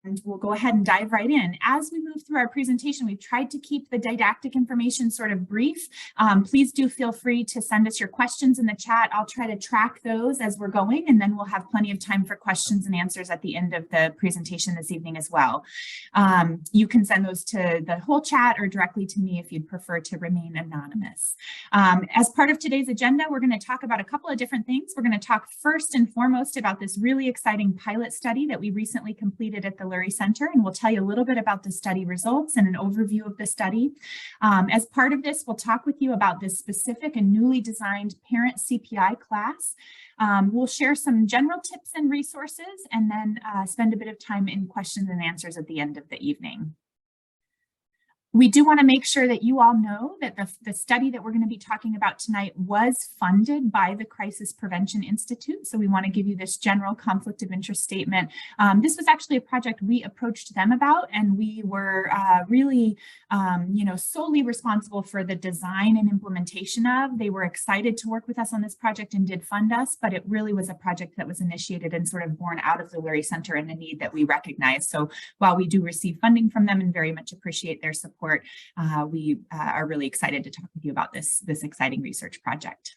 And we'll go ahead and dive right in. As we move through our presentation, we've tried to keep the didactic information sort of brief. Please do feel free to send us your questions in the chat. I'll try to track those as we're going, and then we'll have plenty of time for questions and answers at the end of the presentation this evening as well. You can send those to the whole chat or directly to me if you'd prefer to remain anonymous. As part of today's agenda, we're going to talk about a couple of different things. We're going to talk first and foremost about this really exciting pilot study that we recently completed at the Lurie Center, and we'll tell you a little bit about the study results and an overview of the study. As part of this, we'll talk with you about this specific and newly designed parent CPI class. We'll share some general tips and resources, and then spend a bit of time in questions and answers at the end of the evening. We do want to make sure that you all know that the study that we're going to be talking about tonight was funded by the Crisis Prevention Institute. So we want to give you this general conflict of interest statement. This was actually a project we approached them about, and we were really, solely responsible for the design and implementation of. They were excited to work with us on this project and did fund us, but it really was a project that was initiated and sort of born out of the Lurie Center and the need that we recognize. So while we do receive funding from them and very much appreciate their support, we are really excited to talk with you about this exciting research project.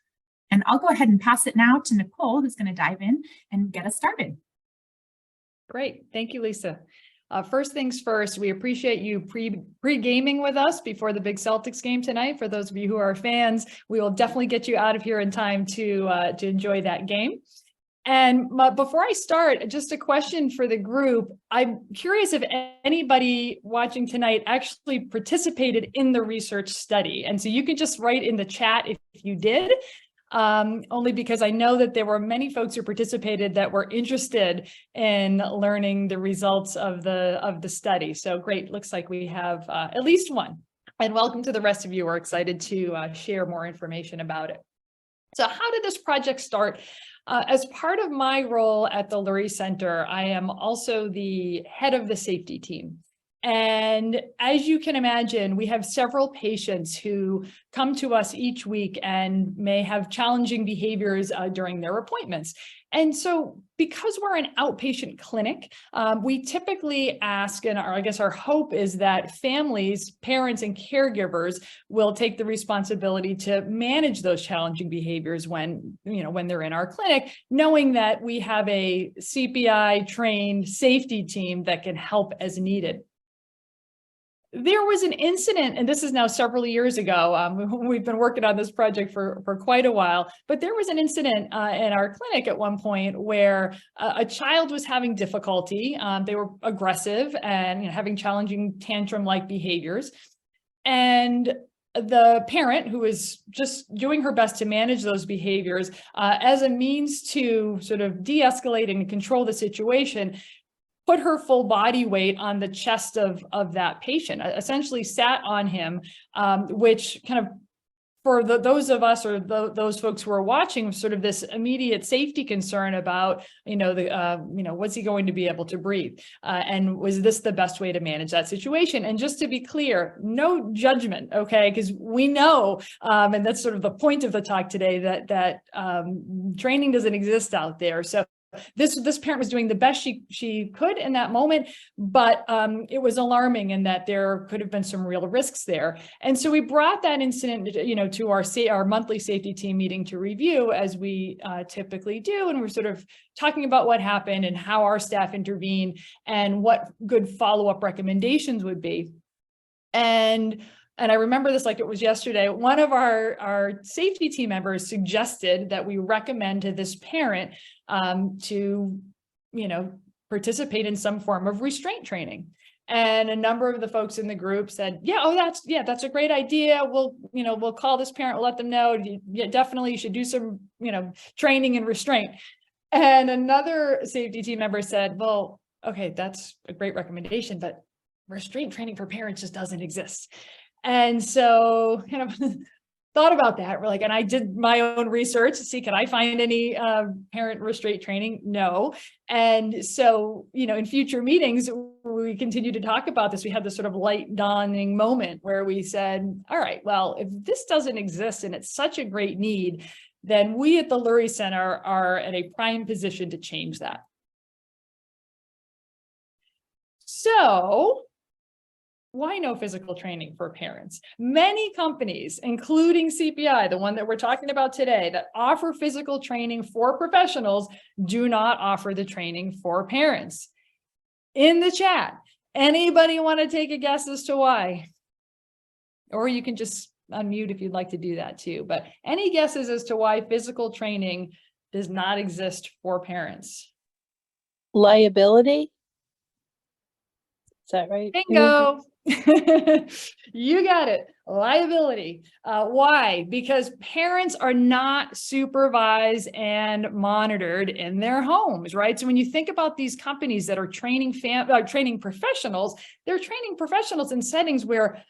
And I'll go ahead and pass it now to Nicole, who's going to dive in and get us started. Great. Thank you, Lisa. First things first, we appreciate you pre-gaming with us before the big Celtics game tonight. For those of you who are fans, we will definitely get you out of here in time to enjoy that game. And before I start, just a question for the group. I'm curious if anybody watching tonight actually participated in the research study. And so you can just write in the chat if you did, only because I know that there were many folks who participated that were interested in learning the results of the study. So great, looks like we have at least one. And welcome to the rest of you. We're excited to share more information about it. So how did this project start? As part of my role at the Lurie Center, I am also the head of the safety team. And as you can imagine, we have several patients who come to us each week and may have challenging behaviors during their appointments. And so because we're an outpatient clinic, we typically ask, and I guess our hope is that families, parents, and caregivers will take the responsibility to manage those challenging behaviors when they're in our clinic, knowing that we have a CPI trained safety team that can help as needed. There was an incident, and this is now several years ago. We've been working on this project for quite a while, but there was an incident in our clinic at one point where a child was having difficulty. They were aggressive and having challenging tantrum-like behaviors. And the parent, who was just doing her best to manage those behaviors as a means to sort of de-escalate and control the situation, put her full body weight on the chest of that patient, essentially sat on him, which kind of, for those of us or those folks who are watching, sort of this immediate safety concern about, what's he going to be able to breathe? And was this the best way to manage that situation? And just to be clear, no judgment, okay? Because we know, and that's sort of the point of the talk today, that training doesn't exist out there. So this parent was doing the best she could in that moment, but it was alarming in that there could have been some real risks there. And so we brought that incident, to our monthly safety team meeting to review, as we typically do, and we're sort of talking about what happened and how our staff intervened and what good follow-up recommendations would be. And I remember this like it was yesterday. One of our safety team members suggested that we recommend to this parent to, participate in some form of restraint training. And a number of the folks in the group said, that's a great idea. We'll call this parent, we'll let them know. Definitely you should do some, training and restraint. And another safety team member said, well, okay, that's a great recommendation, but restraint training for parents just doesn't exist. And so thought about that. We're like, and I did my own research to see, can I find any parent restraint training? No. And so, in future meetings, we continue to talk about this. We had this sort of light dawning moment where we said, all right, well, if this doesn't exist and it's such a great need, then we at the Lurie Center are in a prime position to change that. So why no physical training for parents? Many companies, including CPI, the one that we're talking about today, that offer physical training for professionals, do not offer the training for parents. In the chat, anybody want to take a guess as to why? Or you can just unmute if you'd like to do that too. But any guesses as to why physical training does not exist for parents? Liability? Is that right? Bingo. You got it. Liability. Why? Because parents are not supervised and monitored in their homes, right? So when you think about these companies that are training professionals, they're training professionals in settings where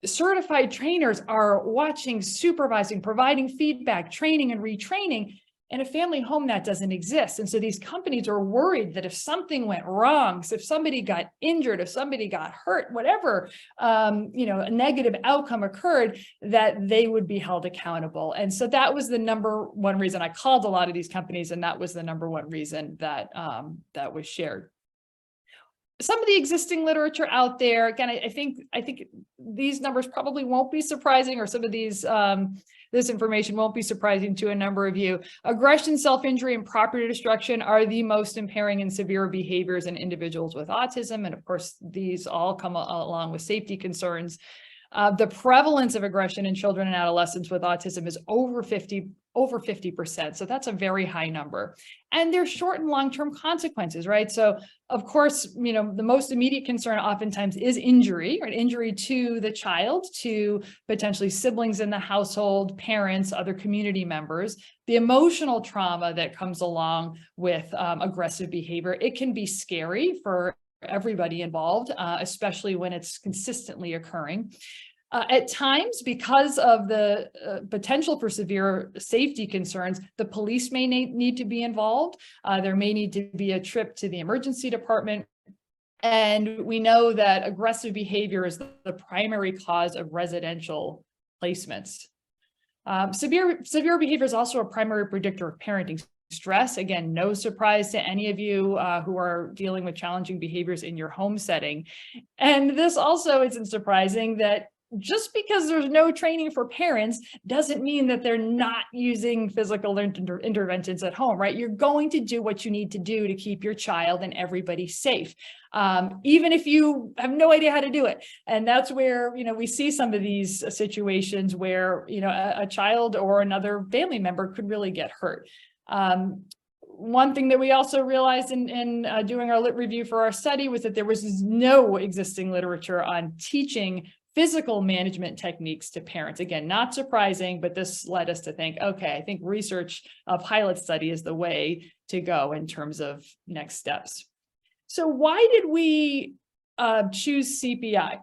certified trainers are watching, supervising, providing feedback, training and retraining. In a family home, that doesn't exist. And so these companies are worried that if something went wrong, so if somebody got injured, if somebody got hurt, whatever, a negative outcome occurred, that they would be held accountable. And so that was the number one reason I called a lot of these companies, and that was the number one reason that that was shared. Some of the existing literature out there, again, I think these numbers probably won't be surprising, or some of these this information won't be surprising to a number of you. Aggression, self-injury, and property destruction are the most impairing and severe behaviors in individuals with autism. And of course, these all come along with safety concerns. The prevalence of aggression in children and adolescents with autism is over 50%. So that's a very high number. And there's short and long-term consequences, right? So of course, the most immediate concern oftentimes is injury, right? Injury to the child, to potentially siblings in the household, parents, other community members. The emotional trauma that comes along with aggressive behavior, it can be scary for everybody involved, especially when it's consistently occurring. At times, because of the potential for severe safety concerns, the police may need to be involved. There may need to be a trip to the emergency department. And we know that aggressive behavior is the primary cause of residential placements. Severe behavior is also a primary predictor of parenting stress. Again, no surprise to any of you who are dealing with challenging behaviors in your home setting. And this also isn't surprising that just because there's no training for parents doesn't mean that they're not using physical interventions at home, right? You're going to do what you need to do to keep your child and everybody safe, even if you have no idea how to do it. And that's where, we see some of these situations where, a child or another family member could really get hurt. One thing that we also realized in doing our lit review for our study was that there was no existing literature on teaching physical management techniques to parents. Again, not surprising, but this led us to think, okay, I think research, a pilot study is the way to go in terms of next steps. So why did we choose CPI?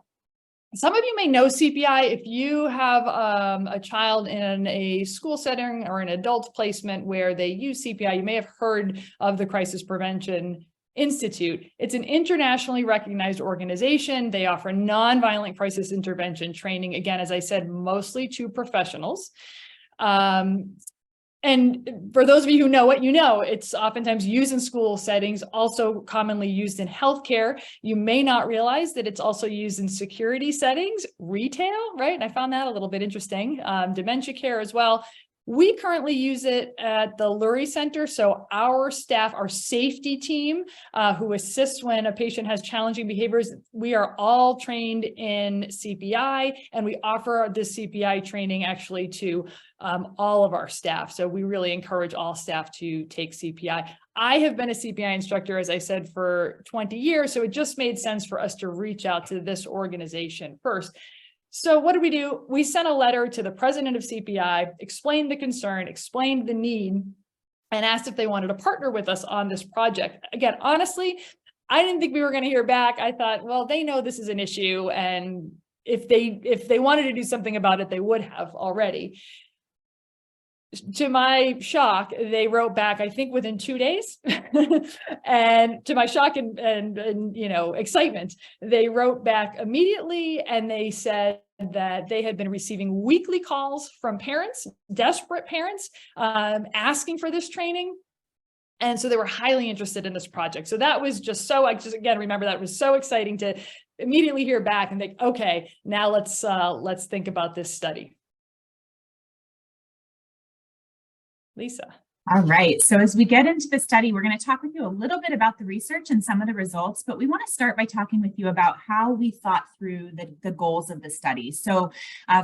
Some of you may know CPI. If you have a child in a school setting or an adult placement where they use CPI, you may have heard of the Crisis Prevention Institute. It's an internationally recognized organization. They offer nonviolent crisis intervention training, again, as I said, mostly to professionals. And for those of you who know it, it's oftentimes used in school settings, also commonly used in healthcare. You may not realize that it's also used in security settings, retail, right? And I found that a little bit interesting. Dementia care as well. We currently use it at the Lurie Center. So our staff, our safety team who assists when a patient has challenging behaviors, we are all trained in CPI, and we offer this CPI training actually to all of our staff. So we really encourage all staff to take CPI. I have been a CPI instructor, as I said, for 20 years. So it just made sense for us to reach out to this organization first. So what did we do? We sent a letter to the president of CPI, explained the concern, explained the need, and asked if they wanted to partner with us on this project. Again, honestly, I didn't think we were going to hear back. I thought, well, they know this is an issue, and if they wanted to do something about it, they would have already. To my shock, they wrote back, I think within 2 days. And to my shock and excitement, they wrote back immediately, and they said that they had been receiving weekly calls from parents, desperate parents, asking for this training. And so they were highly interested in this project. So that was just so, I just, again, remember that was so exciting to immediately hear back and think, okay, now let's think about this study. Lisa. All right, so as we get into the study, we're going to talk with you a little bit about the research and some of the results, but we want to start by talking with you about how we thought through the goals of the study. So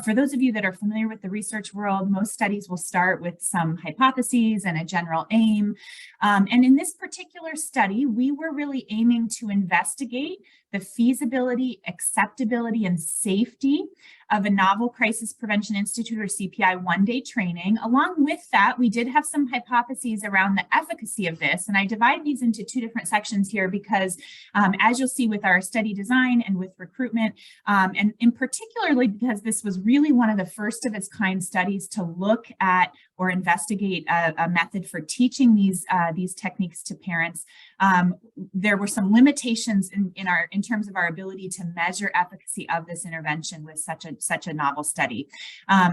for those of you that are familiar with the research world, most studies will start with some hypotheses and a general aim. And in this particular study, we were really aiming to investigate the feasibility, acceptability, and safety of a novel crisis prevention institute or CPI one-day training. Along with that, we did have some hypotheses around the efficacy of this. And I divide these into two different sections here because as you'll see with our study design and with recruitment, and in particularly because this was really one of the first of its kind studies to look at or investigate a method for teaching these techniques to parents, there were some limitations in terms of our ability to measure efficacy of this intervention with such a novel study.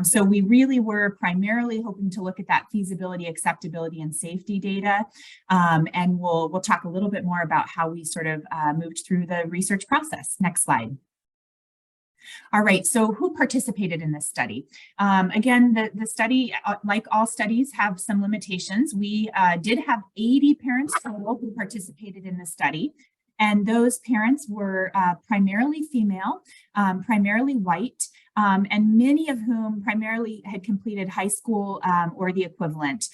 So we really were primarily hoping to look at that feasibility, acceptability, and safety data. And we'll talk a little bit more about how we sort of moved through the research process. Next slide. All right, so who participated in this study? Again, the study, like all studies, have some limitations. We did have 80 parents total who participated in the study. And those parents were primarily female, primarily white, and many of whom primarily had completed high school or the equivalent.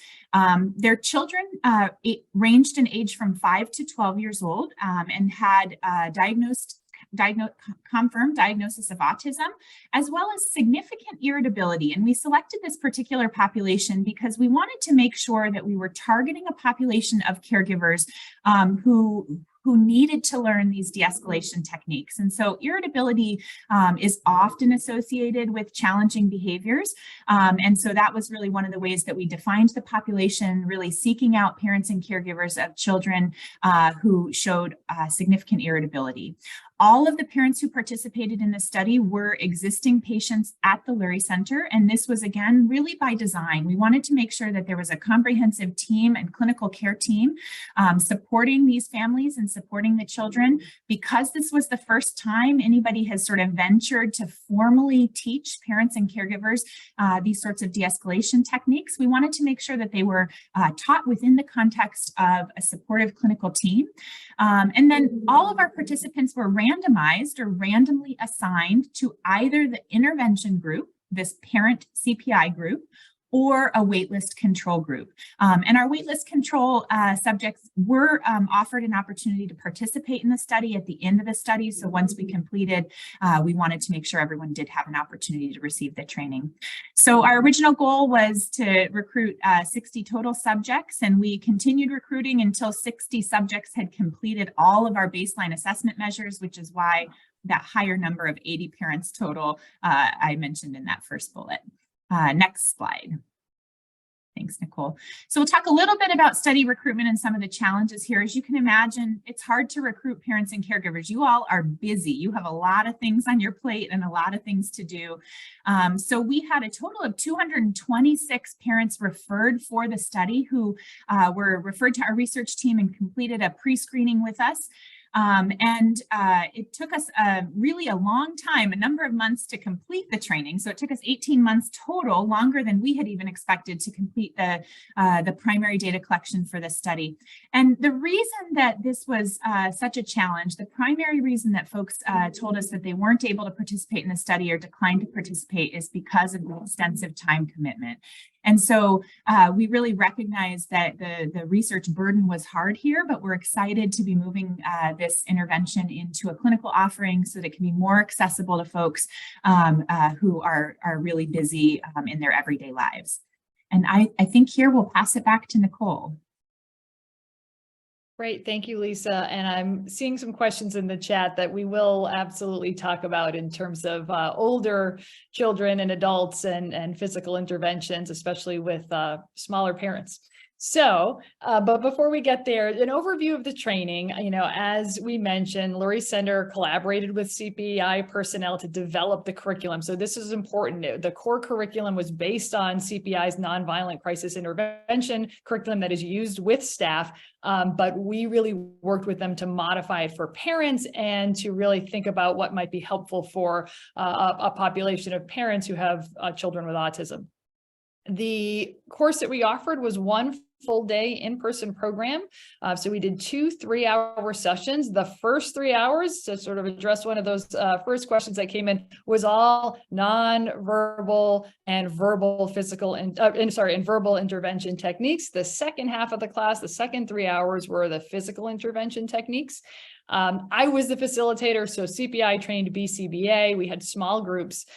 Their children ranged in age from 5 to 12 years old and had confirmed diagnosis of autism, as well as significant irritability. And we selected this particular population because we wanted to make sure that we were targeting a population of caregivers who needed to learn these de-escalation techniques. And so irritability is often associated with challenging behaviors. And so that was really one of the ways that we defined the population, really seeking out parents and caregivers of children who showed significant irritability. All of the parents who participated in the study were existing patients at the Lurie Center, and this was, again, really by design. We wanted to make sure that there was a comprehensive team and clinical care team supporting these families and supporting the children. Because this was the first time anybody has sort of ventured to formally teach parents and caregivers these sorts of de-escalation techniques, we wanted to make sure that they were taught within the context of a supportive clinical team. And then all of our participants were randomized or randomly assigned to either the intervention group, this parent CPI group, or a waitlist control group. And our waitlist control subjects were offered an opportunity to participate in the study at the end of the study. So once we completed, we wanted to make sure everyone did have an opportunity to receive the training. So our original goal was to recruit 60 total subjects, and we continued recruiting until 60 subjects had completed all of our baseline assessment measures, which is why that higher number of 80 parents total I mentioned in that first bullet. Next slide. Thanks, Nicole. So we'll talk a little bit about study recruitment and some of the challenges here. As you can imagine, it's hard to recruit parents and caregivers. You all are busy. You have a lot of things on your plate and a lot of things to do. So we had a total of 226 parents referred for the study who were referred to our research team and completed a pre-screening with us. It took us really a long time, a number of months to complete the training. So it took us 18 months total, longer than we had even expected to complete the primary data collection for this study. And the reason that this was such a challenge, the primary reason that folks told us that they weren't able to participate in the study or declined to participate is because of the extensive time commitment. And so we really recognize that the research burden was hard here, but we're excited to be moving this intervention into a clinical offering so that it can be more accessible to folks who are really busy in their everyday lives. And I think here we'll pass it back to Nicole. Great. Thank you, Lisa. And I'm seeing some questions in the chat that we will absolutely talk about in terms of older children and adults and physical interventions, especially with smaller parents. So, but before we get there, an overview of the training, as we mentioned, Lurie Center collaborated with CPI personnel to develop the curriculum. So this is important. The core curriculum was based on CPI's nonviolent crisis intervention curriculum that is used with staff, but we really worked with them to modify it for parents and to really think about what might be helpful for a population of parents who have children with autism. The course that we offered was one full day in-person program. So we did 2 3-hour sessions. The first 3 hours, to sort of address one of those first questions that came in, was all non-verbal and verbal and verbal intervention techniques. The second half of the class, the second 3 hours, were the physical intervention techniques. I was the facilitator, so CPI trained BCBA. We had small groups.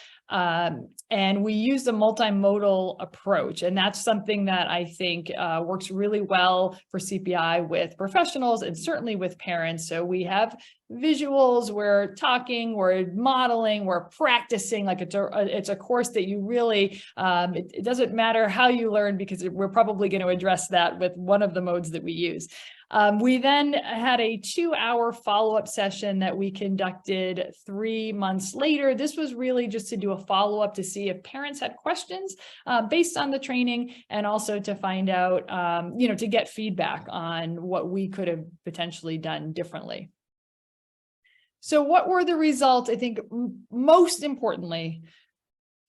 And we used a multimodal approach, and that's something that I think works really well for CPI with professionals and certainly with parents. So we have visuals, we're talking, we're modeling, we're practicing. Like it's a course that you really, it doesn't matter how you learn, because we're probably going to address that with one of the modes that we use. We then had a 2-hour follow-up session that we conducted 3 months later. This was really just to do a follow-up to see if parents had questions based on the training, and also to find out, to get feedback on what we could have potentially done differently. So what were the results? I think most importantly,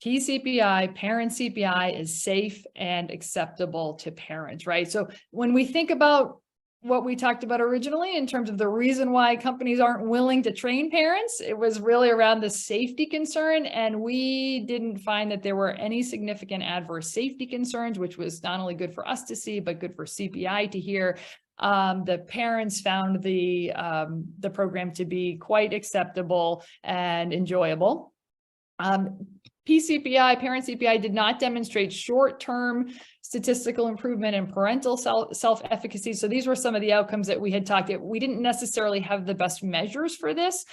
PCPI, parent CPI is safe and acceptable to parents, right? So when we think about what we talked about originally in terms of the reason why companies aren't willing to train parents, it was really around the safety concern. And we didn't find that there were any significant adverse safety concerns, which was not only good for us to see, but good for CPI to hear. The parents found the program to be quite acceptable and enjoyable. PCPI, parent CPI, did not demonstrate short-term statistical improvement in parental self-efficacy. So these were some of the outcomes that we had talked about. We didn't necessarily have the best measures for this.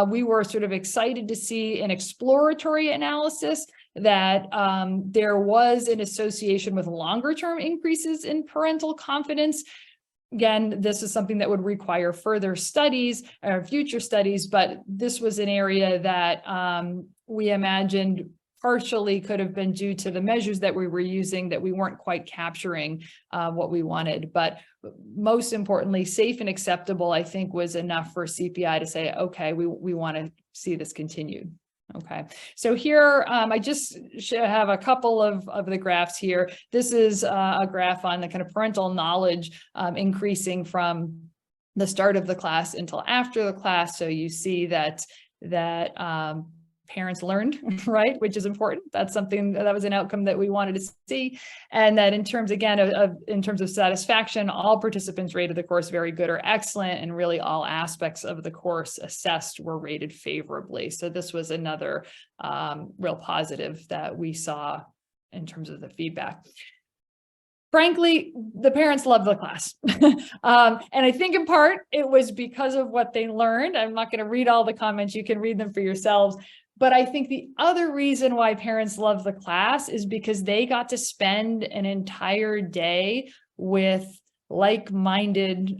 We were sort of excited to see an exploratory analysis that there was an association with longer-term increases in parental confidence. Again, this is something that would require further studies or future studies, but this was an area that we imagined partially could have been due to the measures that we were using, that we weren't quite capturing what we wanted. But most importantly, safe and acceptable, I think, was enough for CPI to say, okay, we want to see this continued. Okay, so here I just have a couple of the graphs here. This is a graph on the kind of parental knowledge increasing from the start of the class until after the class. So you see that parents learned, right, which is important. That's something that was an outcome that we wanted to see. And that in terms, again, in terms of satisfaction, all participants rated the course very good or excellent, and really all aspects of the course assessed were rated favorably. So this was another real positive that we saw in terms of the feedback. Frankly, the parents loved the class. And I think in part it was because of what they learned. I'm not going to read all the comments. You can read them for yourselves. But I think the other reason why parents love the class is because they got to spend an entire day with like-minded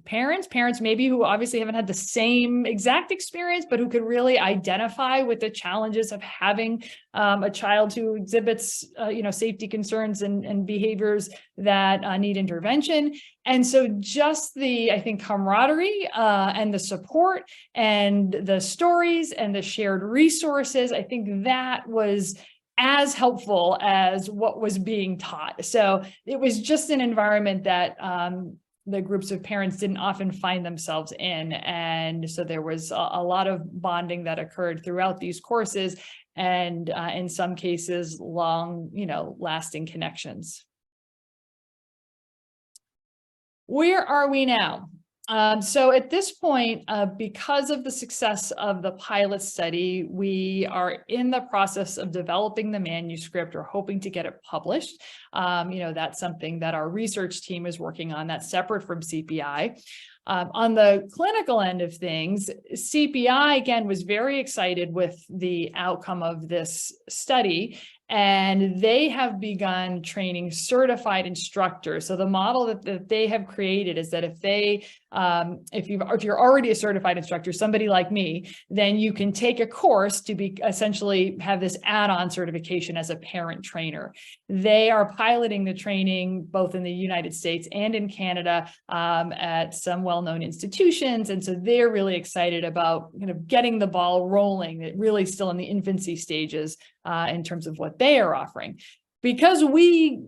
parents maybe who obviously haven't had the same exact experience, but who could really identify with the challenges of having a child who exhibits safety concerns and behaviors that need intervention. And so just the, I think, camaraderie and the support and the stories and the shared resources, I think that was as helpful as what was being taught. So it was just an environment that the groups of parents didn't often find themselves in. And so there was a lot of bonding that occurred throughout these courses, and in some cases, long, lasting connections. Where are we now? So at this point, because of the success of the pilot study, we are in the process of developing the manuscript or hoping to get it published. That's something that our research team is working on. That's separate from CPI. On the clinical end of things, CPI, again, was very excited with the outcome of this study. and they have begun training certified instructors. So the model that they have created is that if you're already a certified instructor, somebody like me, then you can take a course to be essentially have this add-on certification as a parent trainer. They are piloting the training both in the United States and in Canada at some well-known institutions. And so they're really excited about kind of getting the ball rolling. It really still in the infancy stages in terms of what they are offering. Because we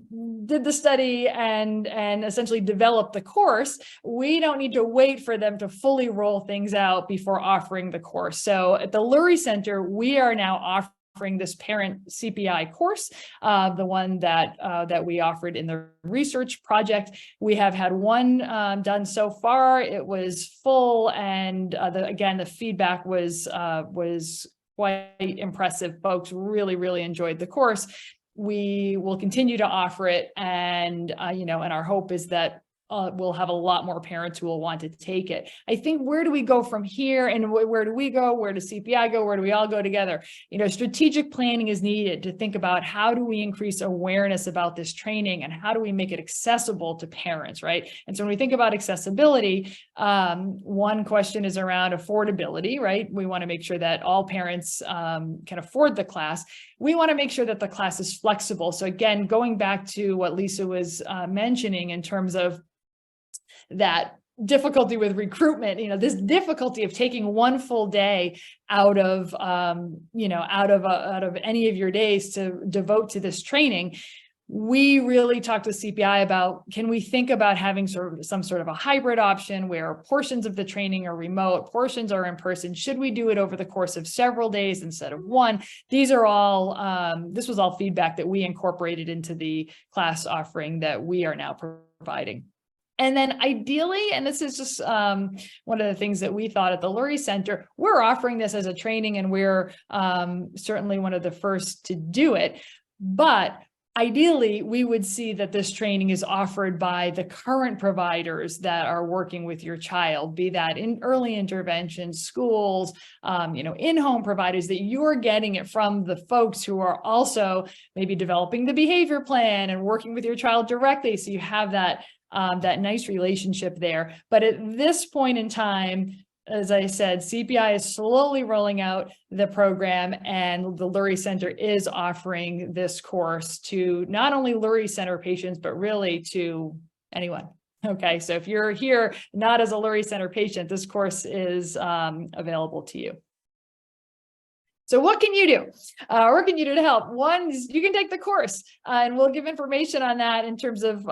did the study and essentially developed the course, we don't need to wait for them to fully roll things out before offering the course. So at the Lurie Center, we are now offering this parent CPI course, the one that we offered in the research project. We have had one done so far. It was full, and again, the feedback was quite impressive. Folks really enjoyed the course. We will continue to offer it, and and our hope is that we'll have a lot more parents who will want to take it. I think, where do we go from here, and where do we go? Where does CPI go? Where do we all go together? Strategic planning is needed to think about how do we increase awareness about this training, and how do we make it accessible to parents, right? And so when we think about accessibility, one question is around affordability, right? We want to make sure that all parents can afford the class. We want to make sure that the class is flexible. So again, going back to what Lisa was mentioning in terms of that difficulty with recruitment, this difficulty of taking one full day out of any of your days to devote to this training. We really talked with CPI about, can we think about having some sort of a hybrid option where portions of the training are remote, portions are in person? Should we do it over the course of several days instead of one? These are all, this was all feedback that we incorporated into the class offering that we are now providing. And then ideally, and this is just one of the things that we thought at the Lurie Center, we're offering this as a training, and we're certainly one of the first to do it. But ideally, we would see that this training is offered by the current providers that are working with your child, be that in early intervention, schools, in-home providers, that you're getting it from the folks who are also maybe developing the behavior plan and working with your child directly. So you have that nice relationship there. But at this point in time, as I said, CPI is slowly rolling out the program, and the Lurie Center is offering this course to not only Lurie Center patients, but really to anyone. Okay, so if you're here not as a Lurie Center patient, this course is available to you. So what can you do? What can you do to help? One is you can take the course, and we'll give information on that in terms of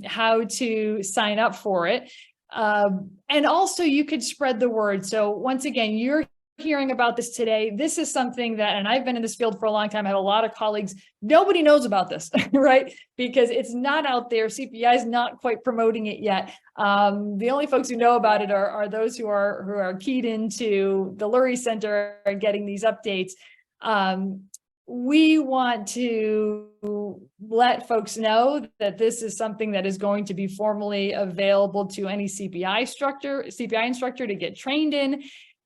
how to sign up for it. And also you could spread the word. So once again, you're hearing about this today. This is something that, and I've been in this field for a long time, I have a lot of colleagues, nobody knows about this, right? Because it's not out there. CPI is not quite promoting it yet. The only folks who know about it are those who are keyed into the Lurie Center and getting these updates. We want to let folks know that this is something that is going to be formally available to any CPI instructor to get trained in.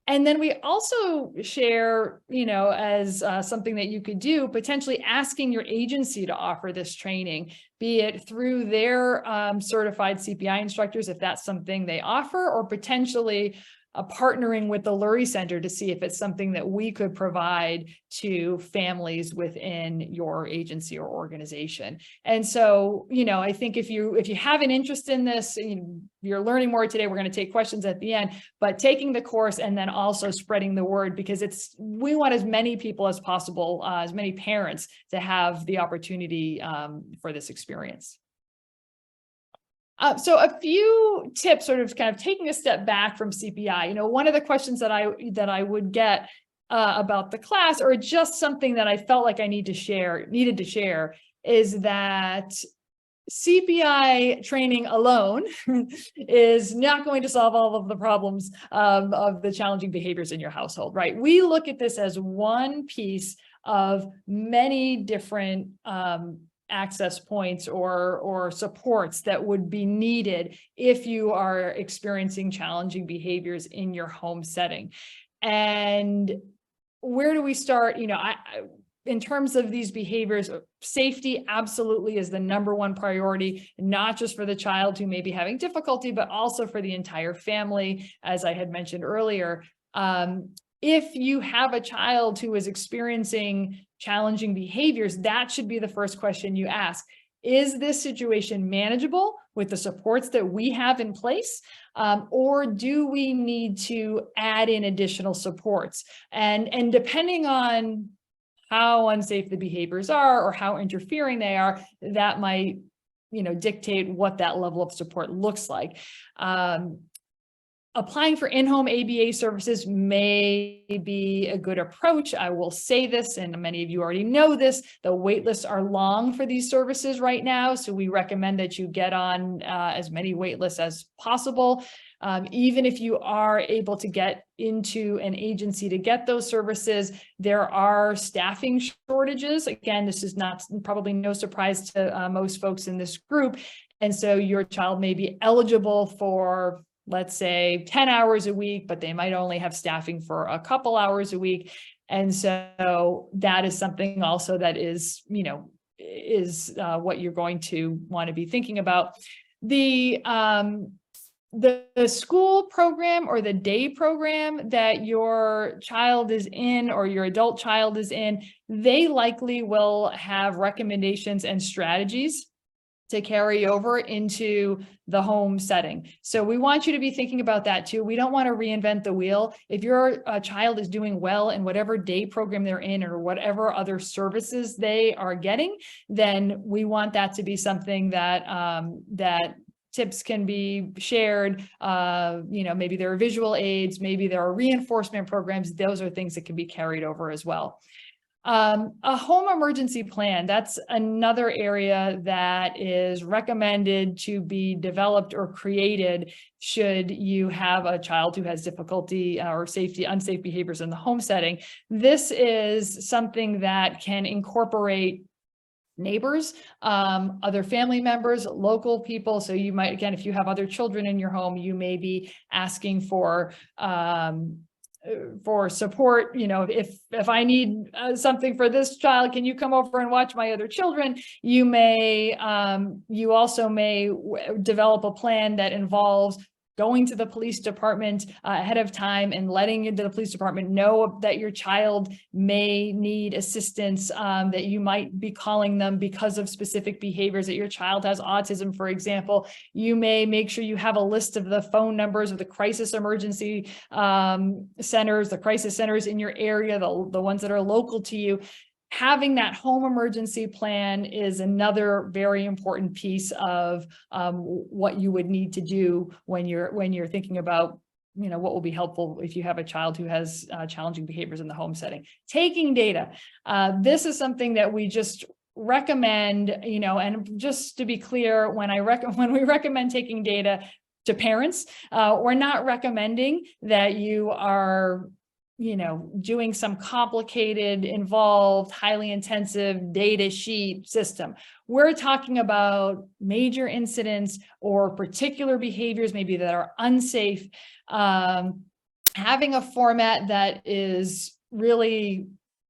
And then we also share, as something that you could do, potentially asking your agency to offer this training, be it through their certified CPI instructors, if that's something they offer, or potentially partnering with the Lurie Center to see if it's something that we could provide to families within your agency or organization. And so, I think if you have an interest in this, you're learning more today. We're going to take questions at the end, but taking the course and then also spreading the word, because we want as many people as possible, as many parents, to have the opportunity for this experience. So a few tips, sort of kind of taking a step back from CPI. One of the questions that I would get about the class, or just something that I felt like I needed to share, is that CPI training alone is not going to solve all of the problems of the challenging behaviors in your household, right? We look at this as one piece of many different access points or supports that would be needed if you are experiencing challenging behaviors in your home setting. And where do we start? in terms of these behaviors, safety absolutely is the #1 priority, not just for the child who may be having difficulty, but also for the entire family, as I had mentioned earlier. If you have a child who is experiencing challenging behaviors, that should be the first question you ask. Is this situation manageable with the supports that we have in place? Or do we need to add in additional supports? And depending on how unsafe the behaviors are or how interfering they are, that might, dictate what that level of support looks like. Applying for in-home ABA services may be a good approach. I will say this, and many of you already know this, the wait lists are long for these services right now. So we recommend that you get on as many wait lists as possible. Even if you are able to get into an agency to get those services, there are staffing shortages. Again, this is probably no surprise to most folks in this group. And so your child may be eligible for, let's say, 10 hours a week, but they might only have staffing for a couple hours a week. And so that is something also that is, what you're going to want to be thinking about. The school program or the day program that your child is in or your adult child is in, they likely will have recommendations and strategies to carry over into the home setting. So we want you to be thinking about that too. We don't want to reinvent the wheel. If your child is doing well in whatever day program they're in or whatever other services they are getting, then we want that to be something that that tips can be shared. Maybe there are visual aids, maybe there are reinforcement programs. Those are things that can be carried over as well. A home emergency plan, that's another area that is recommended to be developed or created should you have a child who has difficulty or unsafe behaviors in the home setting. This is something that can incorporate neighbors, other family members, local people. So you might, again, if you have other children in your home, you may be asking for support. If I need something for this child, can you come over and watch my other children? You also may develop a plan that involves going to the police department ahead of time and letting the police department know that your child may need assistance, that you might be calling them because of specific behaviors, that your child has autism, for example. You may make sure you have a list of the phone numbers of the crisis emergency centers, the crisis centers in your area, the ones that are local to you. Having that home emergency plan is another very important piece of what you would need to do when you're thinking about, what will be helpful if you have a child who has challenging behaviors in the home setting. Taking data. This is something that we just recommend, and just to be clear, when we recommend taking data to parents, we're not recommending that you are doing some complicated, involved, highly intensive data sheet system. We're talking about major incidents or particular behaviors, maybe that are unsafe. Having a format that is really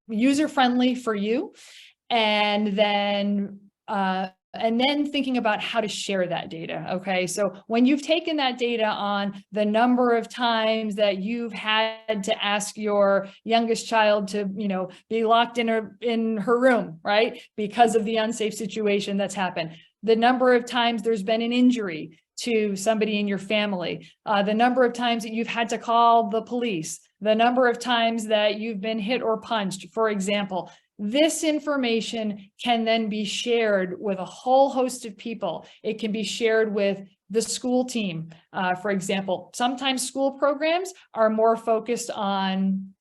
user-friendly for you, and then thinking about how to share that data. Okay, so when you've taken that data on the number of times that you've had to ask your youngest child to, be locked in her room, right, because of the unsafe situation that's happened, the number of times there's been an injury to somebody in your family, the number of times that you've had to call the police, the number of times that you've been hit or punched, for example. This information can then be shared with a whole host of people. It can be shared with the school team, for example. Sometimes school programs are more focused on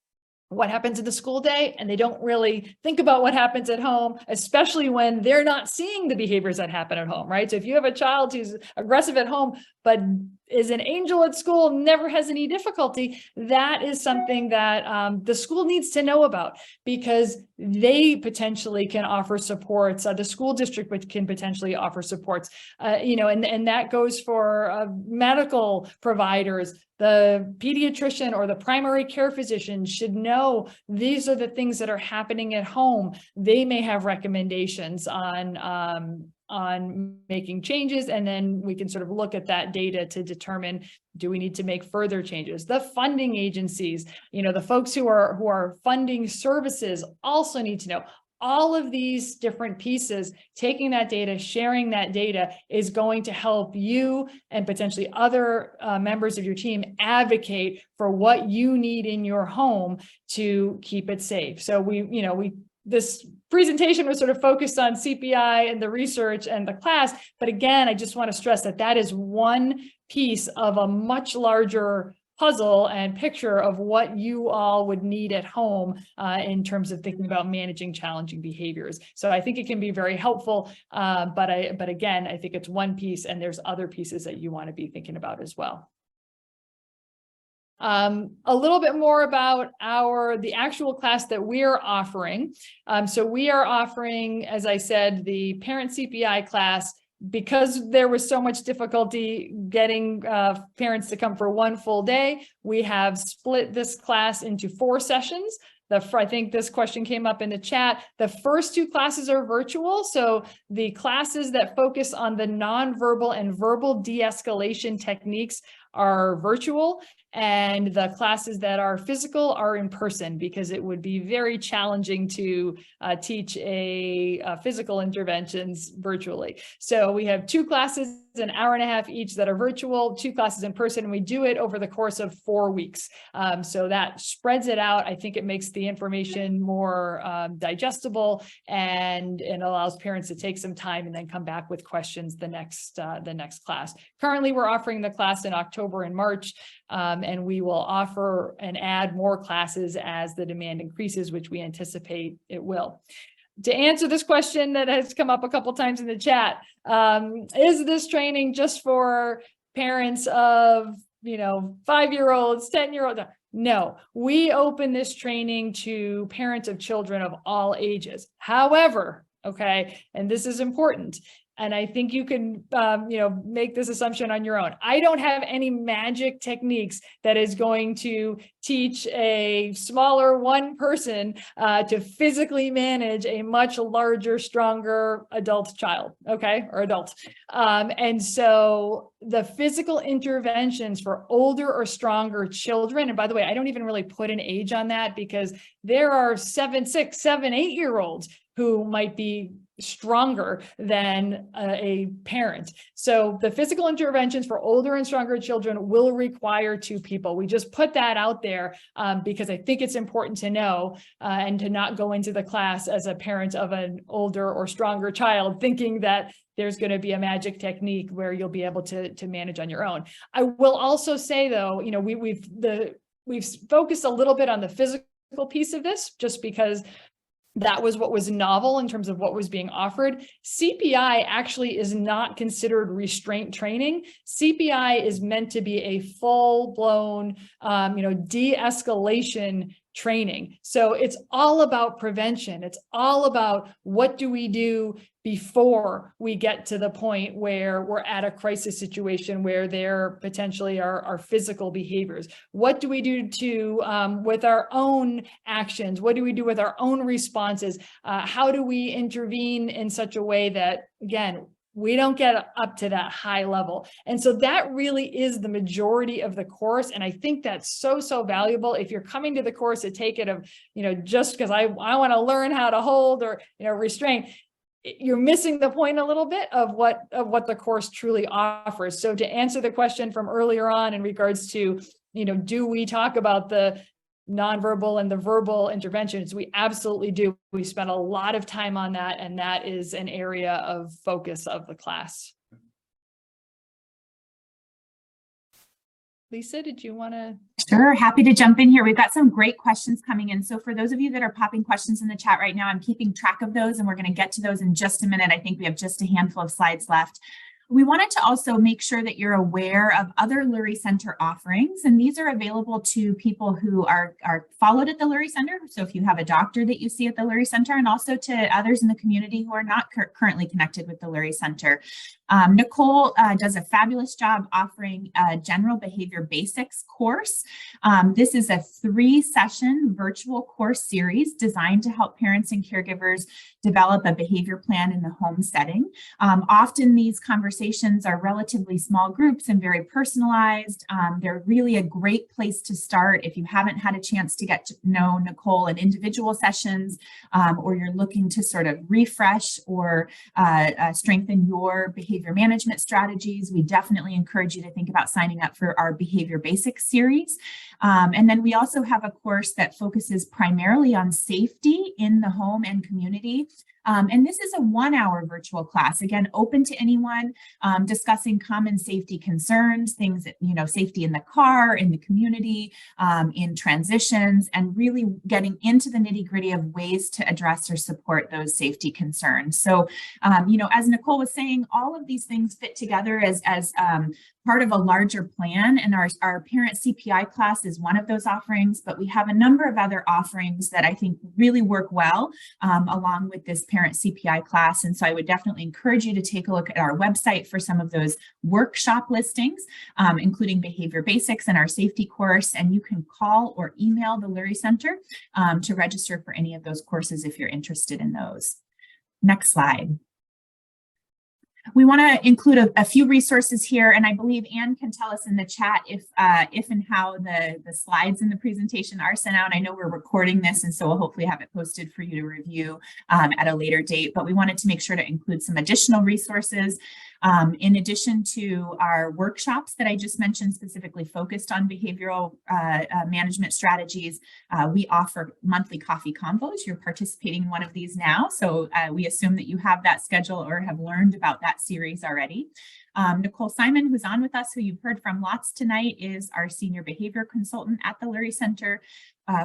what happens in the school day, and they don't really think about what happens at home, especially when they're not seeing the behaviors that happen at home, right? So if you have a child who's aggressive at home, but is an angel at school, never has any difficulty, that is something that the school needs to know about, because they potentially can offer supports. The school district can potentially offer supports, and that goes for medical providers. The pediatrician or the primary care physician should know these are the things that are happening at home. They may have recommendations on making changes, and then we can sort of look at that data to determine, do we need to make further changes? The funding agencies, the folks who are funding services also need to know. All of these different pieces, taking that data, sharing that data, is going to help you and potentially other members of your team advocate for what you need in your home to keep it safe. So this presentation was sort of focused on CPI and the research and the class, but again, I just want to stress that that is one piece of a much larger puzzle and picture of what you all would need at home in terms of thinking about managing challenging behaviors. So I think it can be very helpful, but again, I think it's one piece, and there's other pieces that you want to be thinking about as well. A little bit more about the actual class that we're offering. So we are offering, as I said, the parent CPI class. Because there was so much difficulty getting parents to come for one full day, we have split this class into 4 sessions. I think this question came up in the chat. The first 2 classes are virtual. So the classes that focus on the nonverbal and verbal de-escalation techniques are virtual, and the classes that are physical are in person, because it would be very challenging to teach physical interventions virtually. So we have 2 classes, an hour and a half each, that are virtual, 2 classes in person, and we do it over the course of 4 weeks. So that spreads it out. I think it makes the information more digestible, and it allows parents to take some time and then come back with questions the next class. Currently, we're offering the class in October and March, and we will offer and add more classes as the demand increases, which we anticipate it will. To answer this question that has come up a couple times in the chat, is this training just for parents of 5-year-olds, 10-year-olds? No, we open this training to parents of children of all ages. However, okay, and this is important, and I think you can, make this assumption on your own. I don't have any magic techniques that is going to teach a smaller one person to physically manage a much larger, stronger adult child, okay, or adult. And so the physical interventions for older or stronger children, and by the way, I don't even really put an age on that, because there are 7, 6, 7, 8-year-olds who might be stronger than a parent. So the physical interventions for older and stronger children will require 2 people. We just put that out there because I think it's important to know and to not go into the class as a parent of an older or stronger child thinking that there's going to be a magic technique where you'll be able to manage on your own. I will also say, though, we've focused a little bit on the physical piece of this, just because that was what was novel in terms of what was being offered. CPI actually is not considered restraint training. CPI is meant to be a full-blown, de-escalation training. So it's all about prevention. It's all about what do we do before we get to the point where we're at a crisis situation where there potentially are physical behaviors. What do we do with our own actions? What do we do with our own responses? How do we intervene in such a way that, again, we don't get up to that high level? And so that really is the majority of the course. And I think that's so, so valuable. If you're coming to the course to take it just because I want to learn how to hold or, restrain, you're missing the point a little bit of what the course truly offers. So to answer the question from earlier on in regards to, do we talk about the nonverbal and the verbal interventions? We absolutely do. We spent a lot of time on that, and that is an area of focus of the class. Lisa, did you want to? Sure, happy to jump in here. We've got some great questions coming in. So for those of you that are popping questions in the chat right now, I'm keeping track of those, and we're going to get to those in just a minute. I think we have just a handful of slides left. We wanted to also make sure that you're aware of other Lurie Center offerings, and these are available to people who are followed at the Lurie Center. So if you have a doctor that you see at the Lurie Center, and also to others in the community who are not currently connected with the Lurie Center. Nicole does a fabulous job offering a general behavior basics course. This is a 3-session virtual course series designed to help parents and caregivers develop a behavior plan in the home setting. Often these conversations are relatively small groups and very personalized. They're really a great place to start if you haven't had a chance to get to know Nicole in individual sessions, or you're looking to sort of refresh or strengthen your behavior management strategies. We definitely encourage you to think about signing up for our behavior basics series. And then we also have a course that focuses primarily on safety in the home and community. And this is a 1-hour virtual class, again, open to anyone, discussing common safety concerns, things that, safety in the car, in the community, in transitions, and really getting into the nitty-gritty of ways to address or support those safety concerns. So, as Nicole was saying, all of these things fit together as part of a larger plan, and our parent CPI class is one of those offerings, but we have a number of other offerings that I think really work well along with this parent CPI class. And so I would definitely encourage you to take a look at our website for some of those workshop listings, including behavior basics and our safety course. And you can call or email the Lurie Center to register for any of those courses if you're interested in those. Next slide. We want to include a few resources here, and I believe Anne can tell us in the chat if and how the slides in the presentation are sent out. I know we're recording this, and so we'll hopefully have it posted for you to review at a later date, but we wanted to make sure to include some additional resources. In addition to our workshops that I just mentioned, specifically focused on behavioral management strategies, we offer monthly coffee convos. You're participating in one of these now, so we assume that you have that schedule or have learned about that series already. Nicole Simon, who's on with us, who you've heard from lots tonight, is our senior behavior consultant at the Lurie Center.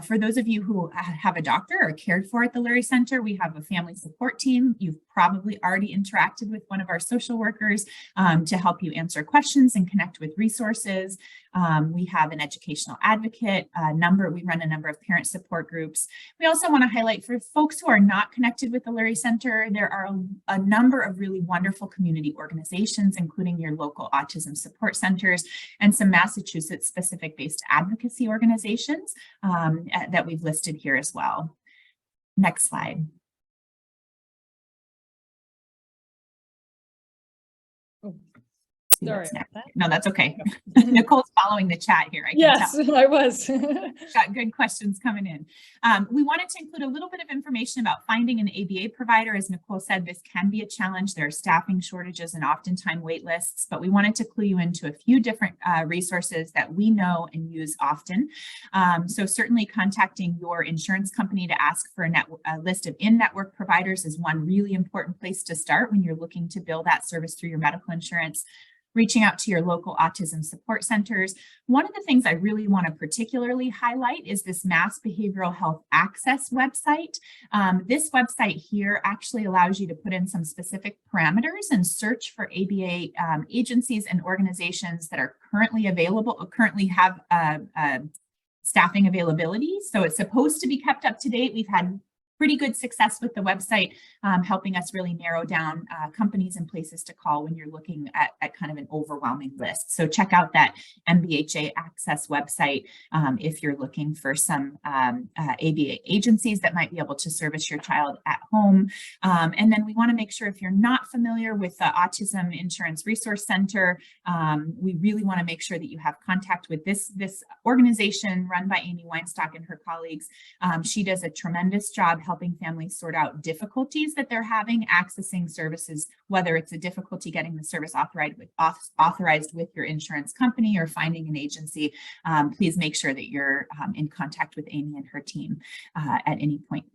For those of you who have a doctor or cared for at the Lurie Center, we have a family support team. You've probably already interacted with one of our social workers to help you answer questions and connect with resources. We have an educational advocate, we run a number of parent support groups. We also want to highlight for folks who are not connected with the Lurie Center, there are a number of really wonderful community organizations, including your local autism support centers and some Massachusetts specific based advocacy organizations that we've listed here as well. Next slide. Sorry. No, that's okay. Nicole's following the chat here. Yes, I was. Got good questions coming in. We wanted to include a little bit of information about finding an ABA provider. As Nicole said, this can be a challenge. There are staffing shortages and oftentimes wait lists, but we wanted to clue you into a few different resources that we know and use often. So certainly contacting your insurance company to ask for a list of in-network providers is one really important place to start when you're looking to bill that service through your medical insurance. Reaching out to your local autism support centers. One of the things I really want to particularly highlight is this Mass Behavioral Health Access website. This website here actually allows you to put in some specific parameters and search for ABA agencies and organizations that are currently available or currently have staffing availability. So it's supposed to be kept up to date. We've had pretty good success with the website, helping us really narrow down companies and places to call when you're looking at kind of an overwhelming list. So check out that MBHA Access website if you're looking for some ABA agencies that might be able to service your child at home. And then we want to make sure, if you're not familiar with the Autism Insurance Resource Center, we really want to make sure that you have contact with this organization run by Amy Weinstock and her colleagues. She does a tremendous job helping families sort out difficulties that they're having accessing services, whether it's a difficulty getting the service authorized with your insurance company or finding an agency. Please make sure that you're in contact with Amy and her team at any point